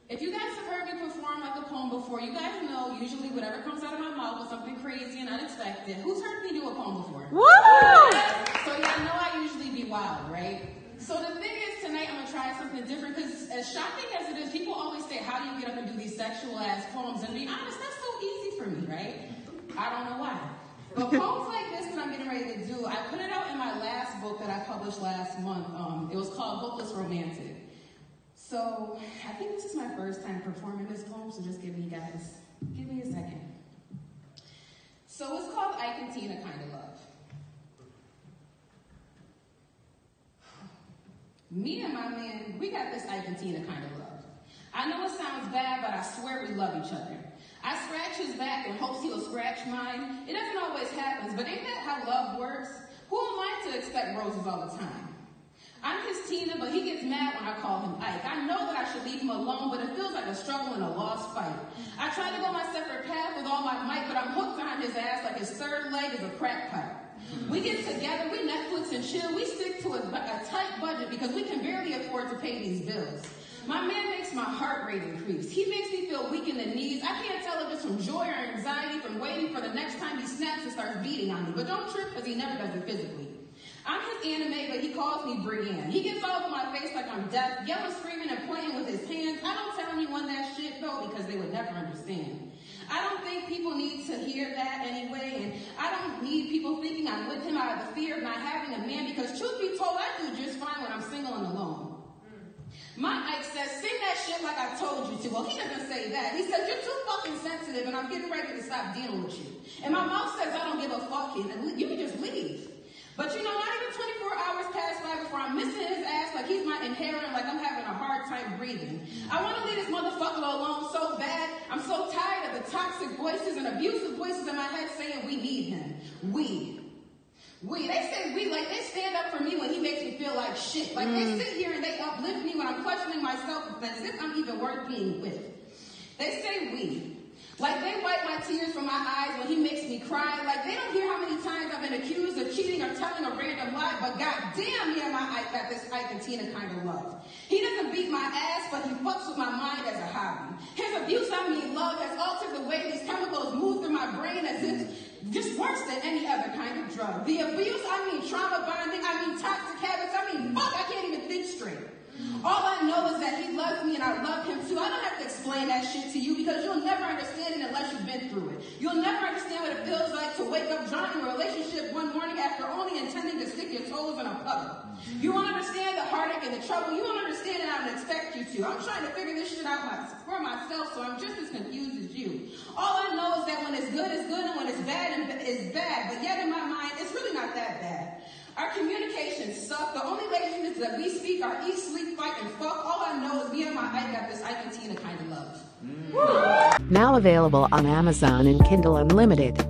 If you guys have heard me perform like a poem before, you guys know usually whatever comes out of my mouth is something crazy and unexpected. Who's heard me do a poem before? Woo! So y'all know I usually be wild, right? So the thing is, tonight I'm going to try something different because as shocking as it is, people always say, how do you get up and do these sexual ass poems? And to be honest, that's so easy for me, right? I don't know why. But poems like this that I'm getting ready to do, I put it out in my last book that I published last month. It was called Hopeless Romantic. So I think this is my first time performing this poem, so just give me a second. So it's called Ike and Tina Kind of Love. Me and my man, we got this Ike and Tina kind of love. I know it sounds bad, but I swear we love each other. I scratch his back in hopes he'll scratch mine. It doesn't always happen, but ain't that how love works? Who am I to expect roses all the time? I'm his Tina, but he gets mad when I call him Ike. I know that I should leave him alone, but it feels like a struggle and a lost fight. I try to go my separate path with all my might, but I'm hooked behind his ass like his third leg is a crack pipe. We get together, we Netflix and chill, we stick to a tight budget because we can barely afford to pay these bills. My man makes my heart rate increase. He makes me feel weak in the knees. I can't tell if it's from joy or anxiety from waiting for the next time he snaps and starts beating on me. But don't trip because he never does it physically. I'm his anime, but he calls me Bryanna. He gets all over my face like I'm deaf, yelling, screaming, and pointing with his hands. I don't tell anyone that shit, though, because they would never understand. I don't think people need to hear that anyway, and I don't need people thinking I'm with him out of the fear of not having a man, because truth be told, I do just fine when I'm single and alone. My Ike says, sing that shit like I told you to. Well, he doesn't say that. He says, you're too fucking sensitive, and I'm getting ready to stop dealing with you. And my mouth says, I don't give a fuck, and you can just leave. But you know, not even 24 hours pass by before I'm missing his ass like he's my inheritor, like I'm having a hard time breathing. I want to leave this motherfucker alone so bad. I'm so tired of the toxic voices and abusive voices in my head saying we need him. We. They say we, like they stand up for me when he makes me feel like shit. Like they sit here and they uplift me when I'm questioning myself as if I'm even worth being with. They say we. Like they wipe my tears from my eyes when he makes me cry. Like they don't hear how many times I've been accused of cheating or telling a random lie. But goddamn, me and my Ike got this Ike and Tina kind of love. He doesn't beat my ass, but he fucks with my mind as a hobby. His abuse, I mean love, has altered the way these chemicals move through my brain as if just worse than any other kind of drug. The abuse, I mean trauma bonding, I mean toxic habits, I mean fuck, I can't even think straight. All I know is that he loves me and I love him too. I don't have to explain that shit to you because you'll never understand it unless you've been through it. You'll never understand what it feels like to wake up drunk in a relationship one morning after only intending to stick your toes in a puddle. You won't understand the heartache and the trouble. You won't understand it. I don't expect you to. I'm trying to figure this shit out for myself, so I'm just as confused as you. All I know is that when it's good and when it's bad it's bad. But yet in my mind, it's really not that bad. Our communications suck. The only languages that we speak are eat, sleep, fight, and fuck. All I know is me and my Ike got this Ike and Tina kind of love. Now available on Amazon and Kindle Unlimited.